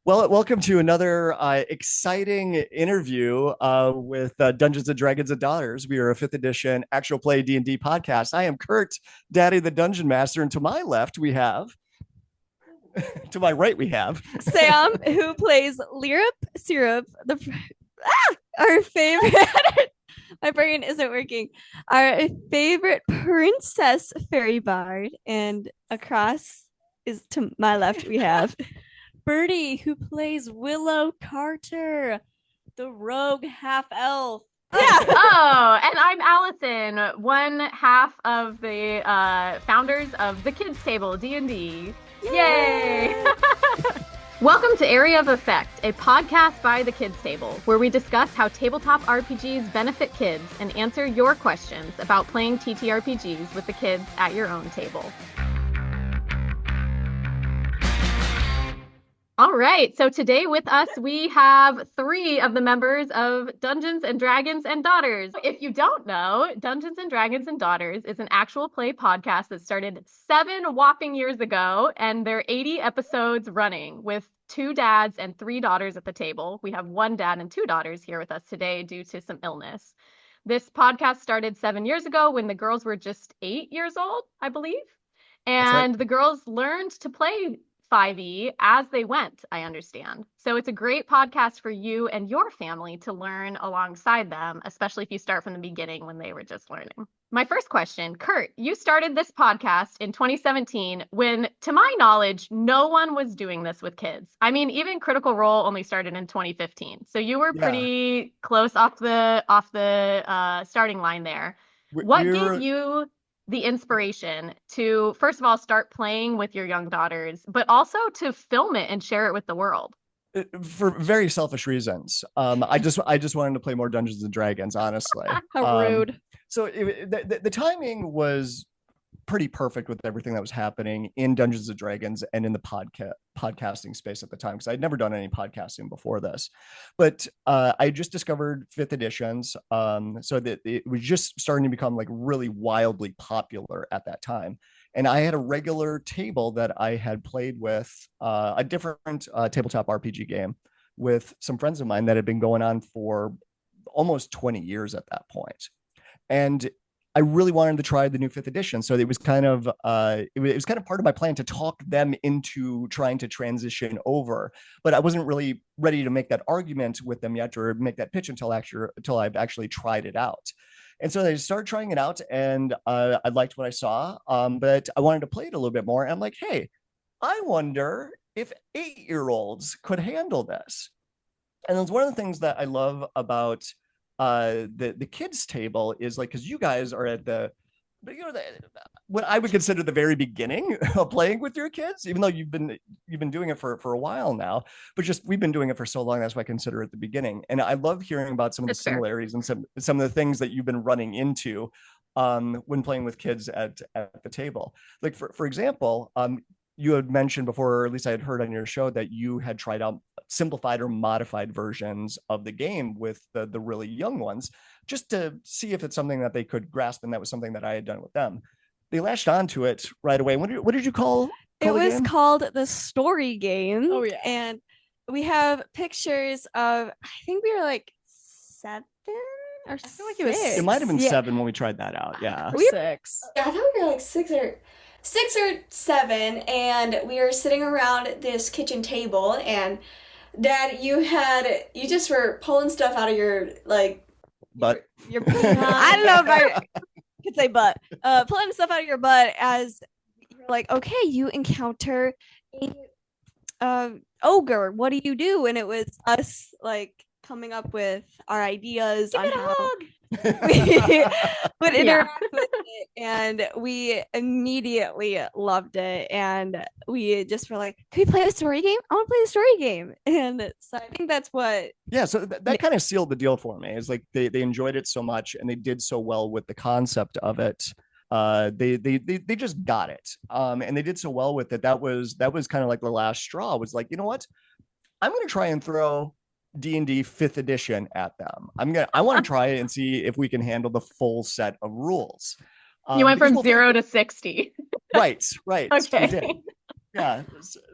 Well, welcome to another exciting interview with Dungeons and Dragons and Daughters. We are a fifth edition actual play D&D podcast. I am Kurt, Daddy the Dungeon Master, and to my left we have, to my right we have Sam, who plays Lyrup Syrup, our favorite. My brain isn't working. Our favorite princess fairy bard, and across is to my left we have Birdie, who plays Willow Carter, the rogue half elf. Yeah. Oh, and I'm Allison, one half of the founders of the Kids Table D&D. Yay! Welcome to Area of Effect, a podcast by the Kids Table, where we discuss how tabletop RPGs benefit kids and answer your questions about playing TTRPGs with the kids at your own table. All right, so today with us, we have three of the members of Dungeons and Dragons and Daughters. If you don't know, Dungeons and Dragons and Daughters is an actual play podcast that started 7 whopping years ago, and there are 80 episodes running with 2 dads and 3 daughters at the table. We have 1 dad and 2 daughters here with us today due to some illness. This podcast started 7 years ago when the girls were just 8 years old, I believe. And the girls learned to play 5e as they went, I understand. So it's a great podcast for you and your family to learn alongside them, especially if you start from the beginning when they were just learning. My first question, Kurt, you started this podcast in 2017 when, to my knowledge, no one was doing this with kids. I mean, even Critical Role only started in 2015. So you were pretty close off the starting line there. What gave you the inspiration to, first of all, start playing with your young daughters, but also to film it and share it with the world? For very selfish reasons. I just wanted to play more Dungeons and Dragons, honestly. How rude. So the timing was pretty perfect with everything that was happening in Dungeons and Dragons and in the podcasting space at the time, because I'd never done any podcasting before this. But I just discovered 5th editions, so that it was just starting to become like really wildly popular at that time. And I had a regular table that I had played with, a different tabletop RPG game with some friends of mine that had been going on for almost 20 years at that point. And I really wanted to try the new 5th edition. So it was kind of part of my plan to talk them into trying to transition over, but I wasn't really ready to make that argument with them yet, or make that pitch until I've actually tried it out. And so I started trying it out, and I liked what I saw, but I wanted to play it a little bit more. And I'm like, hey, I wonder if 8-year-olds could handle this. And it's one of the things that I love about the kids table is like, because you guys are at what I would consider the very beginning of playing with your kids, even though you've been doing it for a while now, but just we've been doing it for so long, that's why I consider it the beginning. And I love hearing about some of the similarities and some of the things that you've been running into when playing with kids at the table. Like for example, you had mentioned before, or at least I had heard on your show, that you had tried out simplified or modified versions of the game with the really young ones, just to see if it's something that they could grasp. And that was something that I had done with them. They latched onto it right away. What did you call it? Was called the Story Game. Oh yeah. And we have pictures of, I think we were like 7 or I feel like 6. It might have been 7 when we tried that out. Yeah. 6. I thought we were like 6 or 7, and we were sitting around this kitchen table, and Dad, you just were pulling stuff out of your butt. Your I don't know if I could say butt. Pulling stuff out of your butt as you're like, okay, you encounter a ogre. What do you do? And it was us like coming up with our ideas on how we would interact with it, and we immediately loved it, and we just were like, can we play a story game? I want to play a story game. And so I think that's what so that kind of sealed the deal for me. Is like they enjoyed it so much, and they did so well with the concept of it. They just got it, and they did so well with it. That was kind of like the last straw. Was like, you know what, I'm going to try and throw D&D 5th edition at them. I want to try it and see if we can handle the full set of rules. You went from 0 to 60. Right. Okay. Yeah.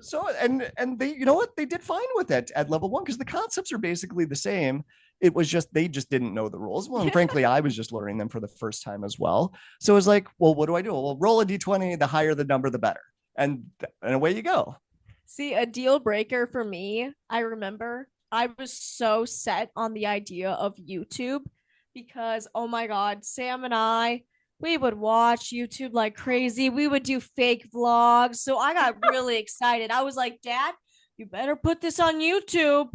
So and they, you know what, they did fine with it at level 1 because the concepts are basically the same. It was just they just didn't know the rules. Well, and frankly, I was just learning them for the first time as well. So it was like, well, what do I do? Well, roll a d20. The higher the number, the better, and away you go. See, a deal breaker for me, I remember I was so set on the idea of YouTube because, oh my God, Sam and I, we would watch YouTube like crazy. We would do fake vlogs. So I got really excited. I was like, Dad, you better put this on YouTube.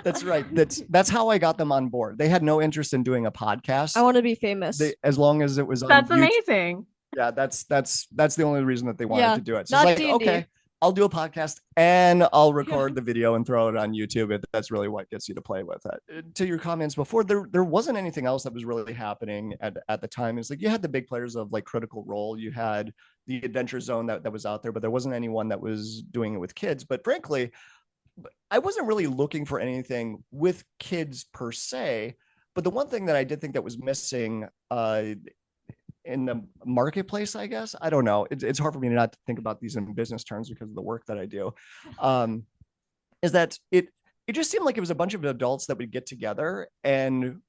That's right. That's how I got them on board. They had no interest in doing a podcast. I want to be famous. As long as it was on That's YouTube. amazing. Yeah, that's the only reason that they wanted to do it. So not it's like, D&D. okay, I'll do a podcast and I'll record the video and throw it on YouTube if that's really what gets you to play with it. To your comments before, there wasn't anything else that was really happening at the time. It's like you had the big players of like Critical Role, you had the Adventure Zone that was out there, but there wasn't anyone that was doing it with kids. But frankly, I wasn't really looking for anything with kids per se. But the one thing that I did think that was missing in the marketplace, I guess, I don't know. It's hard for me not to think about these in business terms because of the work that I do. Is that it just seemed like it was a bunch of adults that would get together and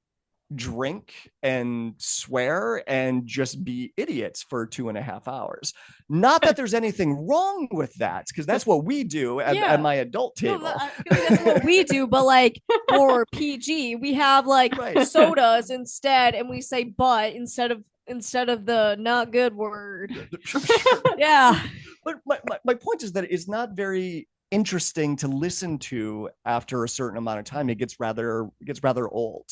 drink and swear and just be idiots for 2.5 hours. Not that there's anything wrong with that, because that's what we do at my adult table. No, I feel like that's what we do, but like for PG, we have like sodas instead, and we say "but" instead of the not good word. Yeah. But my point is that it's not very interesting to listen to after a certain amount of time. It gets rather old.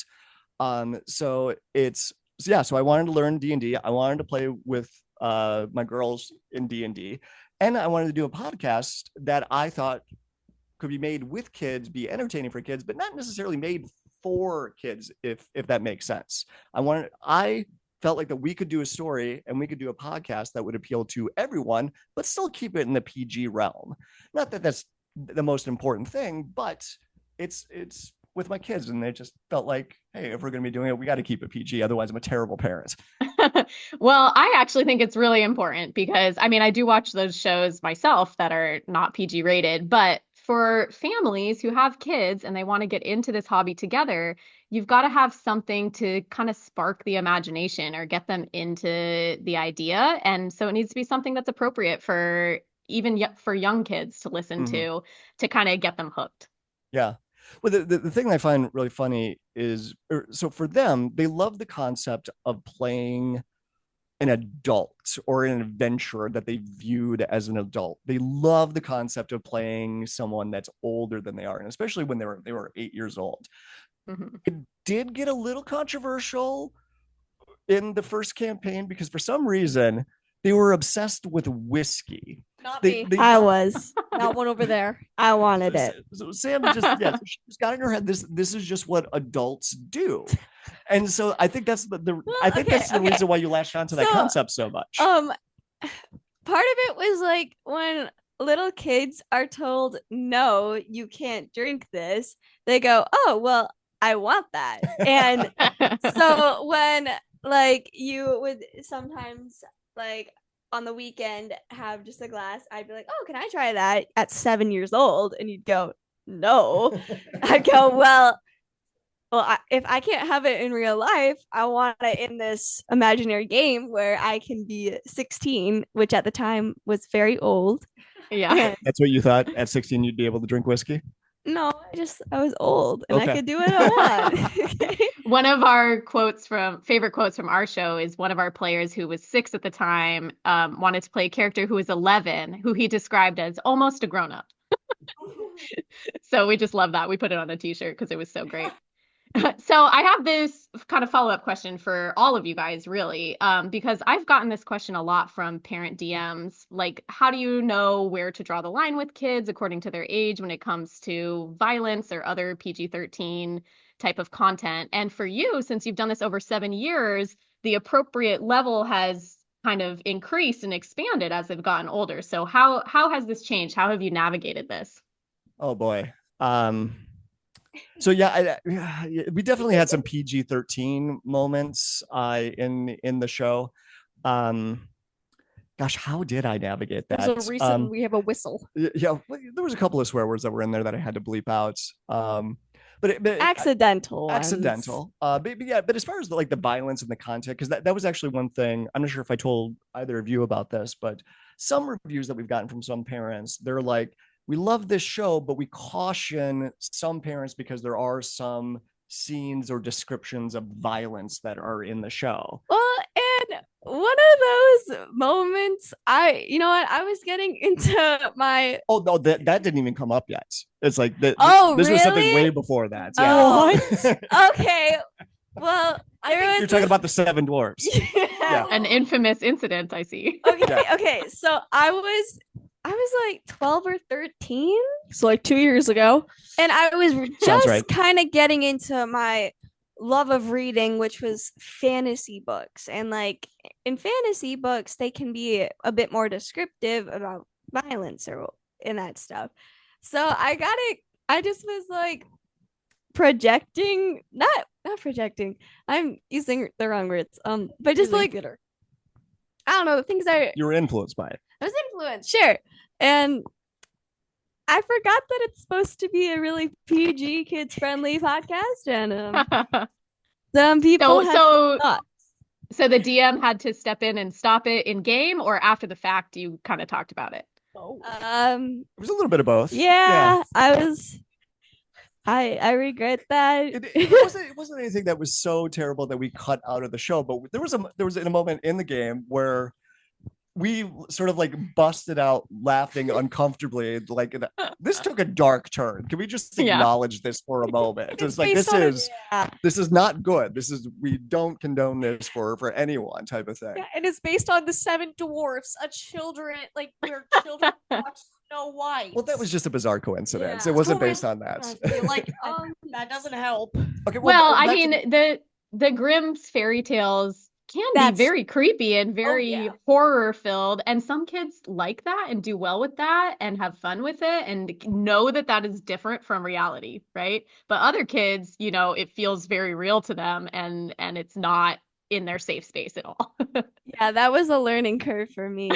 So I wanted to learn D&D. I wanted to play with my girls in D&D, and I wanted to do a podcast that I thought could be made with kids, be entertaining for kids, but not necessarily made for kids, if that makes sense. I felt like that we could do a story and we could do a podcast that would appeal to everyone, but still keep it in the PG realm. Not that that's the most important thing, but it's with my kids, and they just felt like, hey, if we're going to be doing it, we got to keep it PG. Otherwise, I'm a terrible parent. Well, I actually think it's really important because, I mean, I do watch those shows myself that are not PG rated, but for families who have kids and they want to get into this hobby together, you've got to have something to kind of spark the imagination or get them into the idea. And so it needs to be something that's appropriate for even for young kids to listen to kind of get them hooked. Yeah. Well, the thing I find really funny is, so for them, they love the concept of playing an adult or an adventurer that they viewed as an adult. They love the concept of playing someone that's older than they are, and especially when they were 8 years old. It did get a little controversial in the first campaign because for some reason they were obsessed with whiskey. Not me. I was. That one over there. I wanted it. So Sam she's got in her head this is just what adults do. And so I think that's the reason why you latched onto that concept so much. Part of it was like when little kids are told, no, you can't drink this, they go, oh, well, I want that. And so when like you would sometimes like on the weekend have just a glass, I'd be like, oh, can I try that at 7 years old? And you'd go, no. I'd go, well, if I can't have it in real life, I want it in this imaginary game where I can be 16, which at the time was very old. Yeah. That's what you thought at 16 you'd be able to drink whiskey? No, I was old and I could do what I want. One of our favorite quotes from our show is one of our players who was 6 at the time wanted to play a character who was 11, who he described as almost a grown-up. So we just love that. We put it on a t-shirt because it was so great. So I have this kind of follow-up question for all of you guys, really, because I've gotten this question a lot from parent DMs. Like, how do you know where to draw the line with kids according to their age when it comes to violence or other PG-13 type of content? And for you, since you've done this over 7 years, the appropriate level has kind of increased and expanded as they've gotten older. So how has this changed? How have you navigated this? Oh boy. So we definitely had some PG-13 moments in the show, and gosh, how did I navigate There's that? a reason we have a whistle. Yeah, there was a couple of swear words that were in there that I had to bleep out. But Accidental. accidental. But as far as the violence and the content, because that was actually one thing. I'm not sure if I told either of you about this, but some reviews that we've gotten from some parents, they're like, we love this show, but we caution some parents because there are some scenes or descriptions of violence that are in the show. Well, and one of those moments, you know what? I was getting into my. Oh no, that didn't even come up yet. It's like that. Oh, this was something really? way before that. Oh, Yeah. what? Okay. Well, You're talking about the Seven Dwarfs. Yeah. An infamous incident, I see. Okay. Yeah. Okay. So I was like 12 or 13, so like 2 years ago, and I was just right. kind of getting into my love of reading, which was fantasy books. And like in fantasy books, they can be a bit more descriptive about violence or in that stuff. So I just was like projecting, not projecting. I'm using the wrong words. But just like I don't know, the things You were influenced by it. I was influenced, sure. And I forgot that it's supposed to be a really PG, kids-friendly podcast, and some people had thoughts. So the DM had to step in and stop it in game, or after the fact, you kind of talked about it. It was a little bit of both. Yeah. I regret that. It wasn't anything that was so terrible that we cut out of the show, but there was a moment in the game where we sort of like busted out laughing uncomfortably. Like, this took a dark turn. Can we just acknowledge this for a moment? It's like, this is not good. We don't condone this for anyone, type of thing. Yeah, and it's based on the Seven Dwarfs, where children watch Snow White. Well, that was just a bizarre coincidence. Yeah. It wasn't based on that. That doesn't help. Okay. Well, I mean, the Grimm's fairy tales can be very creepy and very horror filled, and some kids like that and do well with that and have fun with it and know that is different from reality, right? But other kids, it feels very real to them, and it's not in their safe space at all. Yeah, that was a learning curve for me.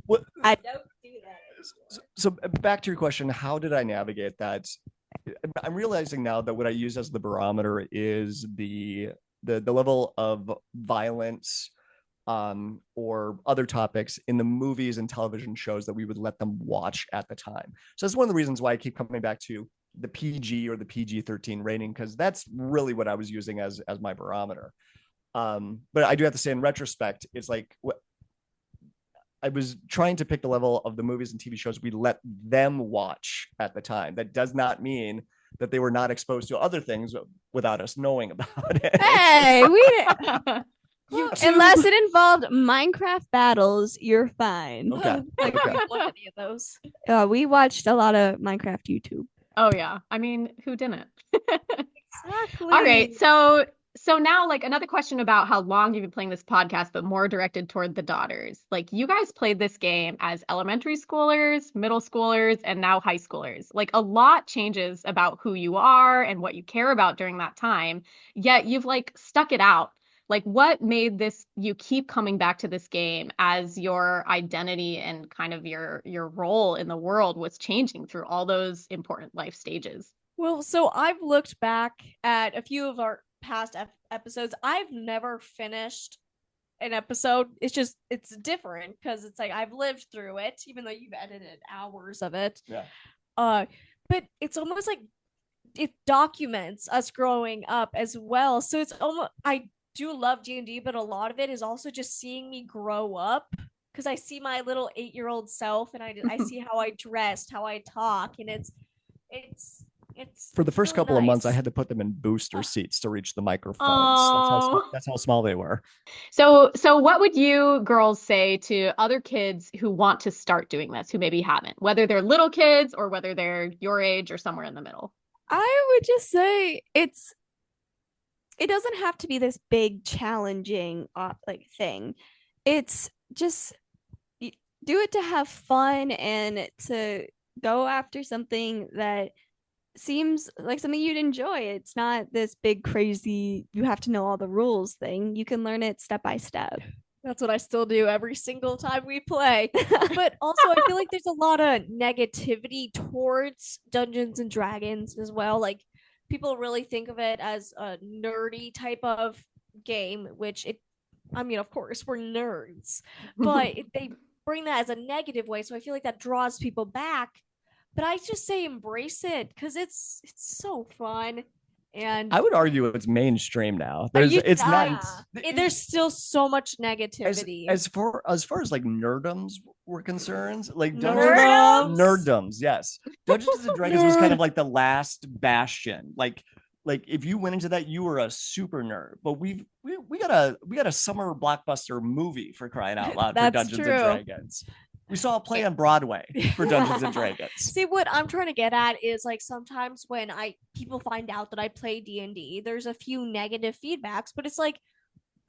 Well, I don't do that. So back to your question, how did I navigate that? I'm realizing now that what I use as the barometer is the level of violence or other topics in the movies and television shows that we would let them watch at the time. So that's one of the reasons why I keep coming back to the PG or the PG-13 rating, because that's really what I was using as my barometer. But I do have to say, in retrospect, it's like I was trying to pick the level of the movies and TV shows we let them watch at the time. That does not mean that they were not exposed to other things without us knowing about it. Hey, unless it involved Minecraft battles, you're fine. Okay. Like, we didn't look at any of those. We watched a lot of Minecraft YouTube. Oh yeah, I mean, who didn't? Exactly. All right, so now, like, another question about how long you've been playing this podcast, but more directed toward the daughters. Like, you guys played this game as elementary schoolers, middle schoolers, and now high schoolers. Like, a lot changes about who you are and what you care about during that time, yet you've like stuck it out. Like, what made you keep coming back to this game as your identity and kind of your role in the world was changing through all those important life stages? Well, so I've looked back at a few of our past episodes. I've never finished an episode. It's different because it's like I've lived through it, even though you've edited hours of it. Yeah. But it's almost like it documents us growing up as well. So it's almost, I do love D&D, but a lot of it is also just seeing me grow up, because I see my little 8-year-old self, and I see how I dressed, how I talk, and it's for the first so couple of months, I nice. had to put them in booster seats to reach the microphones. Oh. That's how small they were. So what would you girls say to other kids who want to start doing this, who maybe haven't, whether they're little kids or whether they're your age or somewhere in the middle? I would just say it doesn't have to be this big challenging like thing. It's just do it to have fun and to go after something that seems like something you'd enjoy. It's not this big crazy you have to know all the rules thing. You can learn it step by step. That's what I still do every single time we play. But also, I feel like there's a lot of negativity towards Dungeons and Dragons as well. Like, people really think of it as a nerdy type of game, which I mean, of course, we're nerds, but they bring that as a negative way. So I feel like that draws people back. But I just say embrace it because it's so fun. And I would argue it's mainstream now. there's still so much negativity. As far as like nerdoms were concerned, like Nerdoms? Yes. Dungeons and Dragons was kind of like the last bastion. Like if you went into that, you were a super nerd. But we got a summer blockbuster movie, for crying out loud, for Dungeons and Dragons. We saw a play on Broadway for Dungeons and Dragons. See, what I'm trying to get at is like sometimes when people find out that I play D&D, there's a few negative feedbacks, but it's like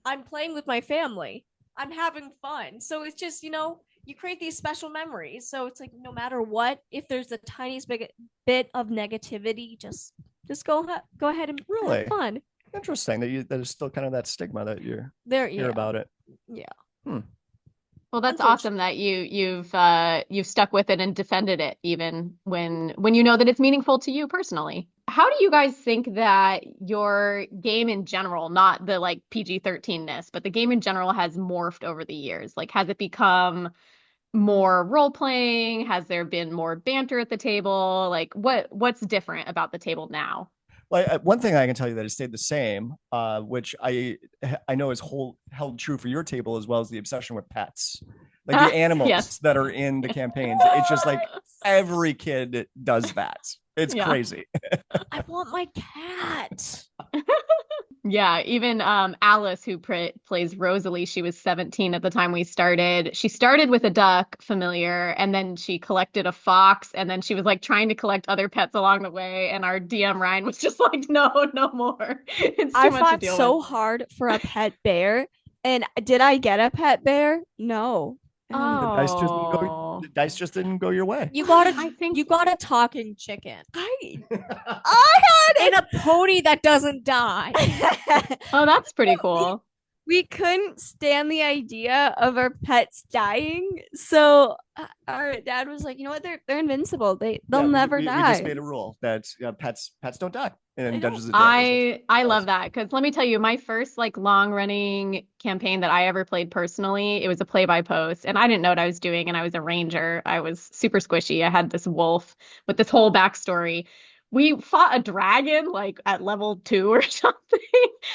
I'm playing with my family. I'm having fun. So it's just, you create these special memories. So it's like no matter what, if there's the tiniest bit of negativity, just go ahead and have fun. Interesting that is still kind of that stigma that you hear about it. Yeah. Well, that's awesome that you've stuck with it and defended it even when you know that it's meaningful to you personally. How do you guys think that your game in general, not the like PG-13ness, but the game in general has morphed over the years? Like, has it become more role playing? Has there been more banter at the table? Like, what's different about the table now? Well, one thing I can tell you that has stayed the same, which I know is held true for your table as well, as the obsession with pets, like the animals that are in the campaigns. It's just like every kid does that. It's crazy. I want my cat. Yeah, even Alice, who plays Rosalie, she was 17 at the time we started. She started with a duck familiar, and then she collected a fox, and then she was like trying to collect other pets along the way. And our DM Ryan was just like, no more. It's too much to deal with. Hard for a pet bear, and did I get a pet bear? No. The dice just didn't go your way. You got a talking chicken. I had in a pony that doesn't die. Oh, that's pretty cool. We couldn't stand the idea of our pets dying, so our dad was like, "You know what? They're invincible. They'll never die." We just made a rule that pets don't die in Dungeons and Dragons. I love that, because let me tell you, my first like long running campaign that I ever played personally, it was a play by post, and I didn't know what I was doing, and I was a ranger. I was super squishy. I had this wolf with this whole backstory. We fought a dragon like at level 2 or something.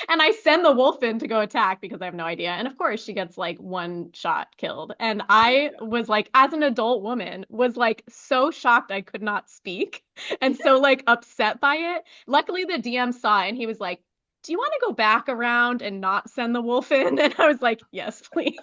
And I send the wolf in to go attack because I have no idea. And of course she gets like one shot killed. And I was like, as an adult woman, was like so shocked I could not speak. And so like upset by it. Luckily the DM saw it and he was like, do you want to go back around and not send the wolf in? And I was like, yes, please.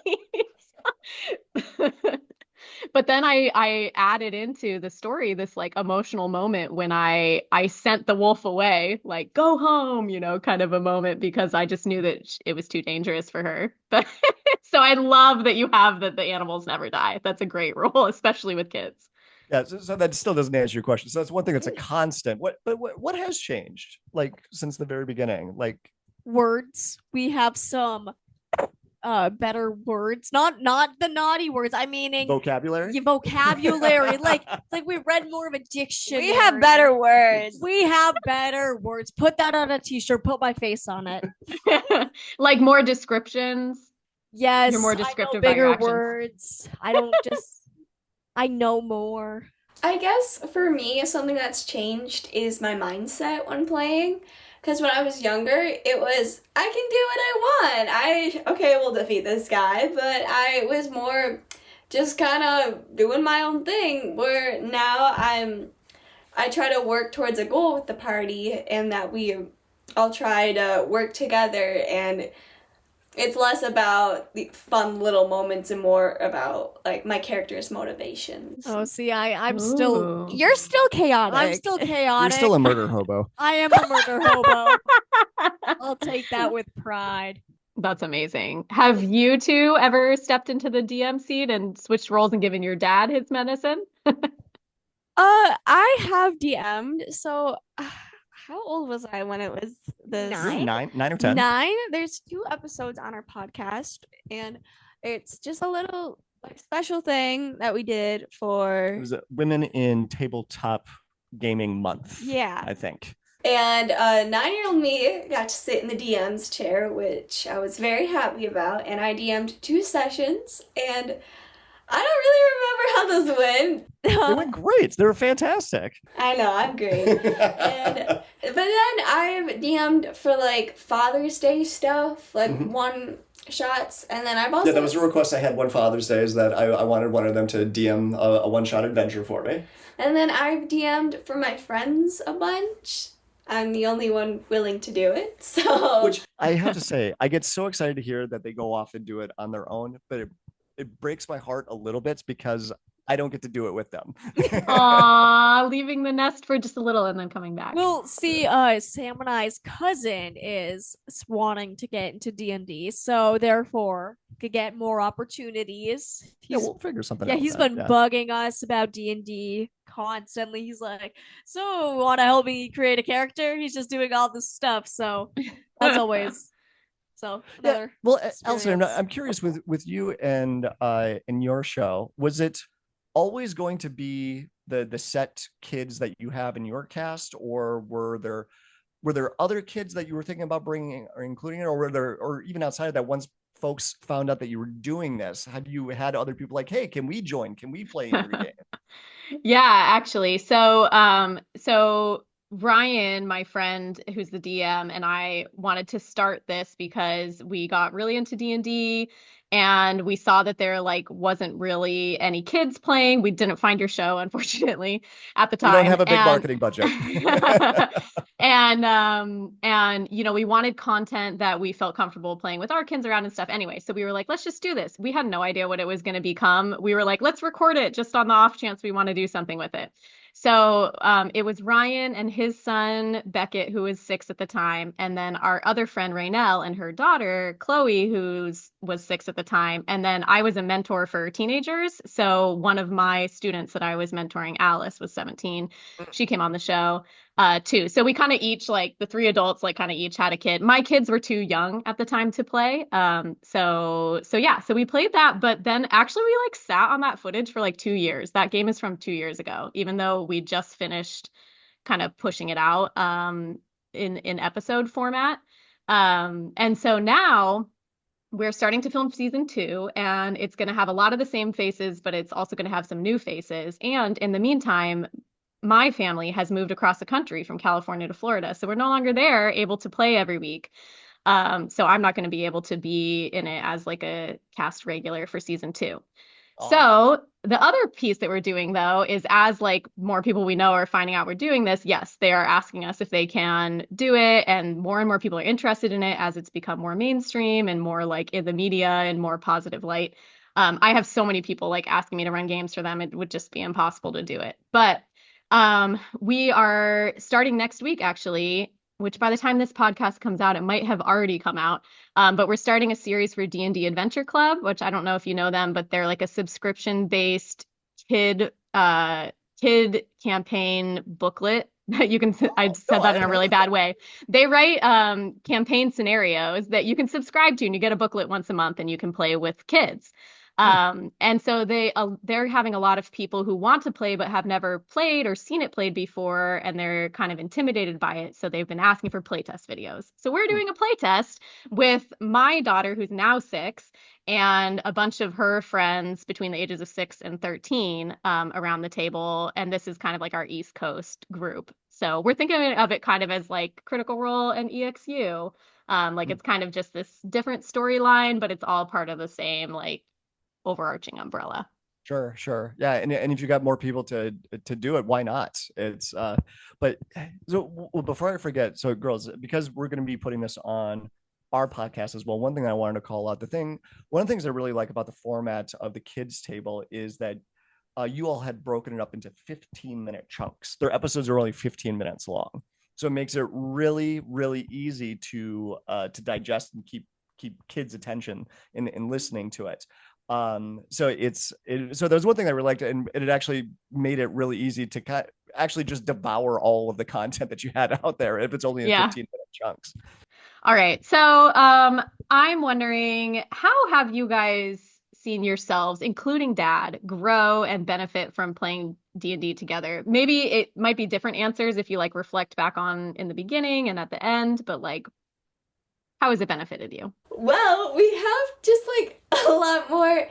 But then I added into the story this like emotional moment when I sent the wolf away, like go home, kind of a moment, because I just knew that it was too dangerous for her. But so I love that you have that the animals never die. That's a great rule, especially with kids. Yeah, so that still doesn't answer your question. So that's one thing that's a constant. What has changed like since the very beginning? Like words. We have some better words, not the naughty words. I mean vocabulary. like we read more of a dictionary. We have better words. Put that on a t-shirt. Put my face on it. Like more descriptions. Yes, you're more descriptive. Bigger words. I don't just. I know more. I guess for me, something that's changed is my mindset when playing. Because when I was younger, it was, I can do what I want. We'll defeat this guy. But I was more just kind of doing my own thing. Where now I try to work towards a goal with the party, and that we all try to work together. And it's less about the fun little moments and more about like my character's motivations. Oh, see, I'm still. You're still chaotic. I'm still chaotic. You're still a murder hobo. I am a murder hobo. I'll take that with pride. That's amazing. Have you two ever stepped into the DM seat and switched roles and given your dad his medicine? I have DM'd. So, how old was I when it was the 9 or 10? 9. There's 2 episodes on our podcast, and It's just a little like special thing that we did It for was Women in Tabletop Gaming Month. Yeah. I think. And 9-year-old me got to sit in the DM's chair, which I was very happy about. And I DM'd 2 sessions, and I don't really remember how those went. They went great. They were fantastic. I know, I'm great. But then I've DM'd for like Father's Day stuff, like one shots, and then I've also that was a request I had one Father's Day, is that I wanted one of them to DM a one-shot adventure for me. And then I've DM'd for my friends a bunch. I'm the only one willing to do it, so. Which I have to say, I get so excited to hear that they go off and do it on their own, but it breaks my heart a little bit because I don't get to do it with them. Aww, leaving the nest for just a little and then coming back. Well, see, Sam and I's cousin is wanting to get into D&D, so therefore could get more opportunities. We'll figure something out. Yeah, he's been bugging us about D&D constantly. He's like, so want to help me create a character? He's just doing all this stuff, so that's always so another. Well, Allison, I'm curious with you and in your show, was it always going to be the set kids that you have in your cast, or were there other kids that you were thinking about bringing or including it, or even outside of that, once folks found out that you were doing this, have you had other people like, hey, can we join? Can we play in your game? Yeah, actually. So Ryan, my friend who's the DM, and I wanted to start this because we got really into D&D and we saw that there like wasn't really any kids playing. We didn't find your show, unfortunately, at the time. We don't have a big marketing budget. and you know, we wanted content that we felt comfortable playing with our kids around and stuff anyway. So we were like, let's just do this. We had no idea what it was going to become. We were like, let's record it just on the off chance we want to do something with it. So it was Ryan and his son, Beckett, who was 6 at the time. And then our other friend, Raynell, and her daughter, Chloe, who was 6 at the time. And then I was a mentor for teenagers. So one of my students that I was mentoring, Alice, was 17. She came on the show too. So we kind of each, like the 3 adults, like kind of each had a kid. My kids were too young at the time to play. So we played that, but then actually we like sat on that footage for like 2 years. That game is from 2 years ago, even though we just finished kind of pushing it out in episode format. And so now we're starting to film season 2, and it's going to have a lot of the same faces, but it's also going to have some new faces. And in the meantime, my family has moved across the country from California to Florida. So we're no longer there able to play every week. So I'm not going to be able to be in it as like a cast regular for season 2. Oh. So the other piece that we're doing, though, is as like more people we know are finding out we're doing this, yes, they are asking us if they can do it. And more people are interested in it as it's become more mainstream and more like in the media and more positive light. I have so many people like asking me to run games for them. It would just be impossible to do it. But we are starting next week, actually, which by the time this podcast comes out, it might have already come out. But we're starting a series for D&D Adventure Club, which I don't know if you know them, but they're like a subscription-based kid campaign booklet that you can, I said that in a really bad way. They write campaign scenarios that you can subscribe to, and you get a booklet once a month and you can play with kids. And so they're having a lot of people who want to play but have never played or seen it played before, and they're kind of intimidated by it. So they've been asking for playtest videos. So we're doing a playtest with my daughter, who's now 6, and a bunch of her friends between the ages of 6 and 13 around the table. And this is kind of like our East Coast group. So we're thinking of it kind of as like Critical Role and EXU. Like it's kind of just this different storyline, but it's all part of the same like overarching umbrella. Sure. Yeah. And if you got more people to do it, why not? It's but so before I forget, so girls, because we're going to be putting this on our podcast as well, one thing I wanted to call out, one of the things I really like about the format of the kids table is that you all had broken it up into 15-minute chunks. Their episodes are only 15 minutes long. So it makes it really, really easy to digest and keep kids' attention in listening to it. So there's one thing I really liked, and it actually made it really easy to actually just devour all of the content that you had out there if it's only in 15-minute chunks. All right. So I'm wondering, how have you guys seen yourselves, including dad, grow and benefit from playing D&D together? Maybe it might be different answers if you like reflect back on in the beginning and at the end, but like, how has it benefited you? Well, we have just like a lot more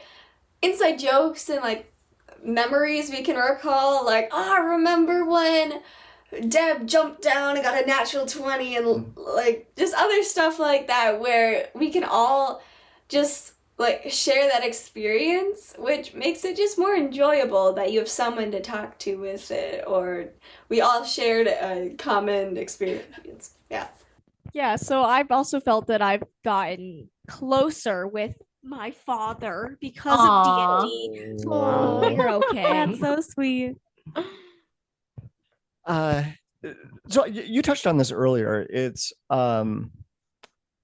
inside jokes and like memories we can recall. Like, remember when Deb jumped down and got a natural 20, and like just other stuff like that, where we can all just like share that experience, which makes it just more enjoyable that you have someone to talk to with it, or we all shared a common experience. Yeah, so I've also felt that I've gotten closer with my father because Aw. of D&D. Oh, you're okay. That's so sweet. So you touched on this earlier. It's one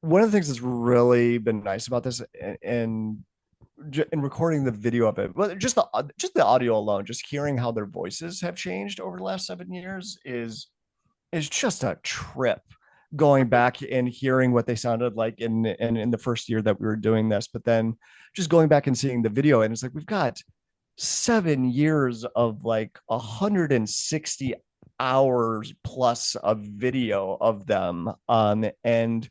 of the things that's really been nice about this, and in recording the video of it, well, just the audio alone, just hearing how their voices have changed over the last 7 years is just a trip. Going back and hearing what they sounded like in the first year that we were doing this, but then just going back and seeing the video, and it's like we've got 7 years of like 160 hours plus of video of them, and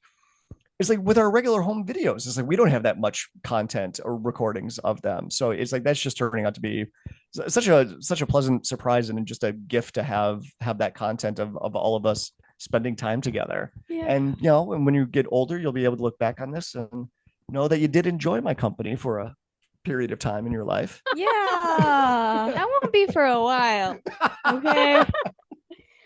it's like with our regular home videos, it's like we don't have that much content or recordings of them, so it's like that's just turning out to be such a pleasant surprise, and just a gift to have that content of all of us spending time together. Yeah. And and when you get older, you'll be able to look back on this and know that you did enjoy my company for a period of time in your life. Yeah, that won't be for a while. Okay.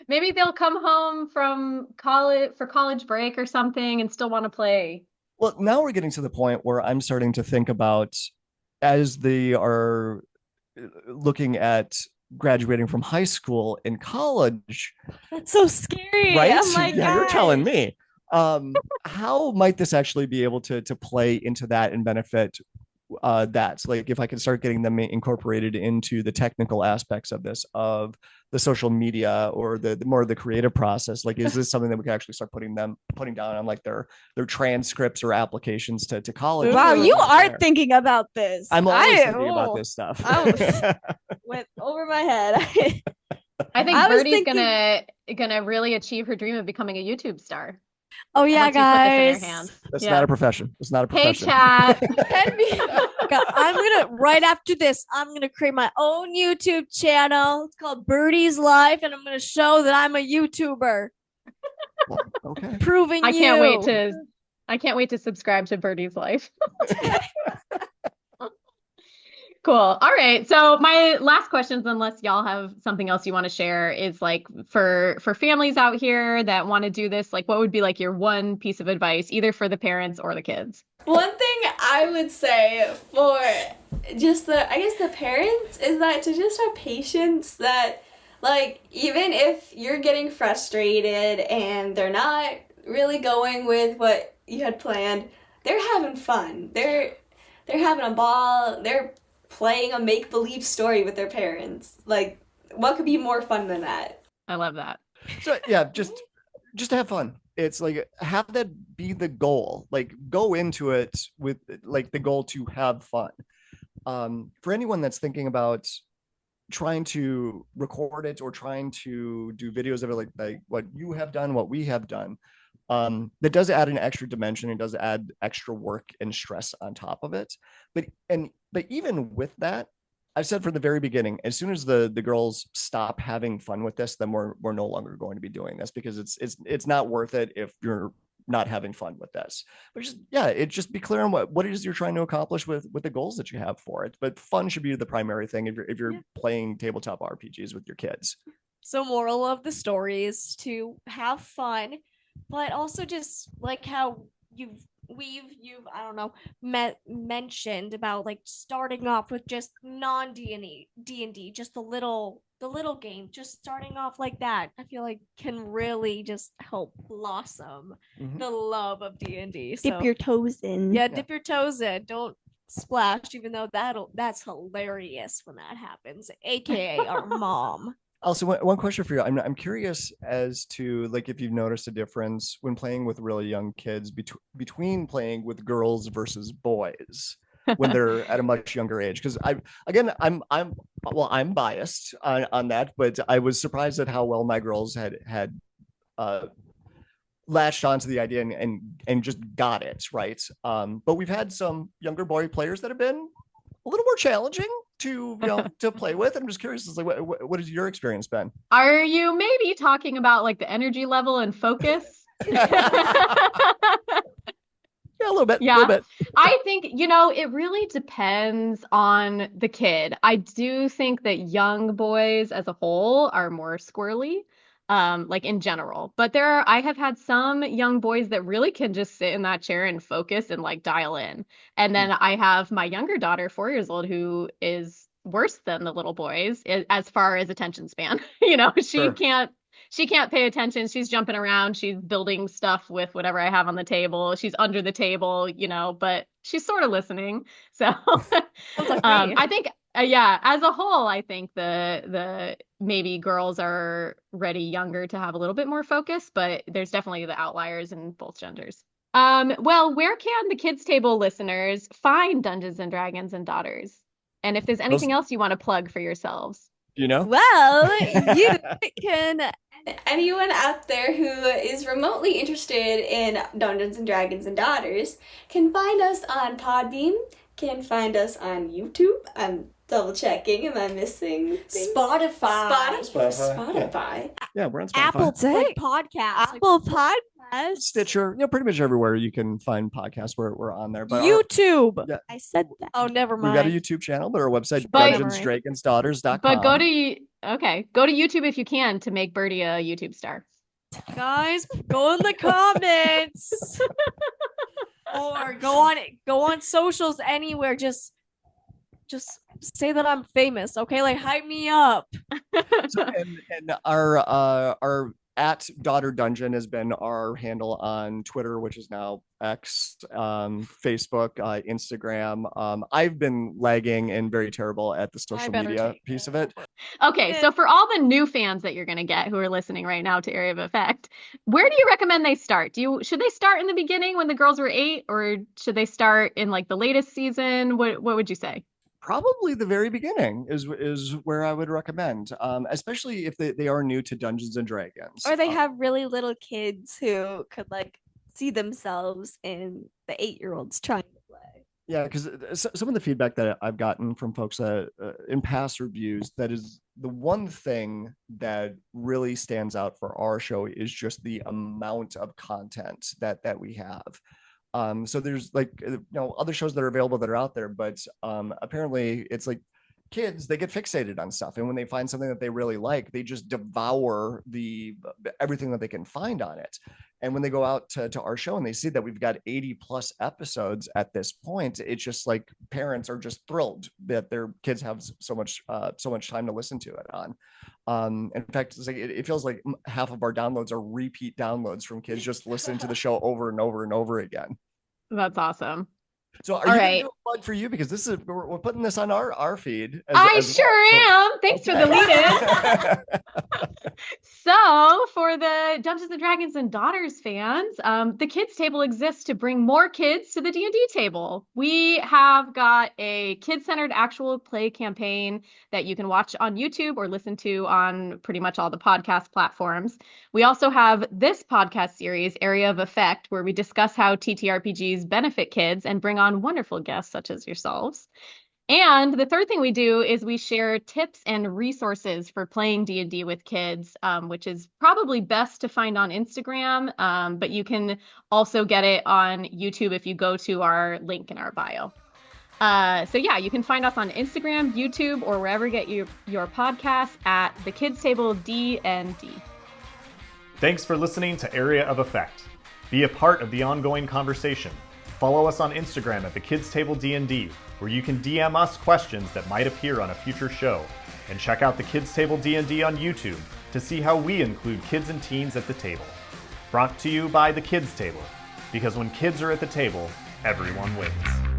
Maybe they'll come home from college break or something and still want to play. Well, now we're getting to the point where I'm starting to think about, as they are looking at graduating from high school and college. That's so scary. Right? Oh my Yeah, you're gosh. telling me. How might this actually be able to play into that and benefit that? So like if I can start getting them incorporated into the technical aspects of this, of the social media, or the more of the creative process, like is this something that we can actually start putting down on like their transcripts or applications to college? Wow, you are thinking about this. I'm always thinking about this stuff. Went over my head. I think I was Birdie's thinking- gonna really achieve her dream of becoming a YouTube star. Oh yeah, once you put this in your guys. hands. That's Yeah. not a profession. It's not a Hey, profession. chat. God, I'm gonna right after this, I'm gonna create my own YouTube channel. It's called Birdie's Life, and I'm gonna show that I'm a YouTuber. Well, okay. Proving I you. can't wait to subscribe to Birdie's Life. Cool. All right. So my last questions, unless y'all have something else you want to share, is like for families out here that want to do this, like what would be like your one piece of advice, either for the parents or the kids? One thing I would say for just the parents is that to just have patience, that like even if you're getting frustrated and they're not really going with what you had planned, they're having fun. They're having a ball. They're playing a make-believe story with their parents. Like, what could be more fun than that? I love that. So yeah, just have fun. It's like have that be the goal. Like go into it with like the goal to have fun. For anyone that's thinking about trying to record it or trying to do videos of it, like what you have done, what we have done, that does add an extra dimension. It does add extra work and stress on top of it. But even with that, I've said from the very beginning, as soon as the girls stop having fun with this, then we're no longer going to be doing this, because it's not worth it if you're not having fun with this. But just be clear on what it is you're trying to accomplish with the goals that you have for it. But fun should be the primary thing if you're playing tabletop RPGs with your kids. So moral of the story is to have fun, but also just like how you've I don't know, mentioned about like starting off with just non D&D, just the little game, just starting off like that, I feel like can really just help blossom the love of D&D. So, Dip your toes in. yeah, dip your toes in. Don't splash, even though that's hilarious when that happens, aka our mom. Also, one question for you. I'm curious as to like if you've noticed a difference when playing with really young kids between playing with girls versus boys. when they're at a much younger age. Because I'm biased on that, but I was surprised at how well my girls had latched onto the idea and just got it right. But we've had some younger boy players that have been a little more challenging to to play with. I'm just curious, like, what has your experience been? Are you maybe talking about like the energy level and focus? Yeah, a little bit. Yeah. A little bit. I think, it really depends on the kid. I do think that young boys as a whole are more squirrely, like in general. But I have had some young boys that really can just sit in that chair and focus and like dial in. And then I have my younger daughter, 4 years old, who is worse than the little boys as far as attention span. Sure. She can't pay attention. She's jumping around. She's building stuff with whatever I have on the table. She's under the table, but she's sort of listening. So I think, as a whole, I think the maybe girls are ready younger to have a little bit more focus, but there's definitely the outliers in both genders. Well, where can the Kids Table listeners find Dungeons and Dragons and Daughters? And if there's anything else you want to plug for yourselves. Well, you can. Anyone out there who is remotely interested in Dungeons and Dragons and Daughters can find us on Podbean, can find us on YouTube. I'm double checking. Am I missing things? Spotify. Yeah, we're on Spotify. Apple Podcasts. Apple Podcasts. Stitcher, pretty much everywhere you can find podcasts. We're on there. But YouTube. Yeah. I said that. Oh, never we've mind. got a YouTube channel, but our website, But- DungeonsDragonsDaughters.com. But go to YouTube if you can to make Birdie a YouTube star. Guys, go in the comments. Or go on socials anywhere. Just say that I'm famous, okay? Like, hype me up. So, and our at Daughter Dungeon has been our handle on Twitter, which is now X, Facebook, Instagram. I've been lagging and very terrible at the social media piece of it. Okay, so for all the new fans that you're going to get who are listening right now to Area of Effect, where do you recommend they start? Should they start in the beginning when the girls were 8, or should they start in like the latest season? What would you say? Probably the very beginning is where I would recommend, especially if they are new to Dungeons and Dragons. Or they have really little kids who could like see themselves in the 8-year-olds trying to play. Yeah, because some of the feedback that I've gotten from folks in past reviews, that is the one thing that really stands out for our show is just the amount of content that we have. So there's like, other shows that are available that are out there, but apparently it's like kids, they get fixated on stuff. And when they find something that they really like, they just devour everything that they can find on it. And when they go out to our show and they see that we've got 80 plus episodes at this point, it's just like parents are just thrilled that their kids have so much time to listen to it on. In fact, it's like, it feels like half of our downloads are repeat downloads from kids just listening to the show over and over and over again. That's awesome. So are you going to do a plug for you? Because we're putting this on our feed. I sure am. Thanks for the lead-in. So for the Dungeons and Dragons and Daughters fans, the Kids Table exists to bring more kids to the D&D table. We have got a kid-centered actual play campaign that you can watch on YouTube or listen to on pretty much all the podcast platforms. We also have this podcast series, Area of Effect, where we discuss how TTRPGs benefit kids and bring on wonderful guests such as yourselves. And the third thing we do is we share tips and resources for playing D&D with kids, which is probably best to find on Instagram, but you can also get it on YouTube if you go to our link in our bio. So yeah, you can find us on Instagram, YouTube, or wherever you get your podcasts at The Kids Table D&D. Thanks for listening to Area of Effect. Be a part of the ongoing conversation. Follow us on Instagram at The Kids Table D&D, where you can DM us questions that might appear on a future show. And check out The Kids Table D&D on YouTube to see how we include kids and teens at the table. Brought to you by The Kids Table, because when kids are at the table, everyone wins.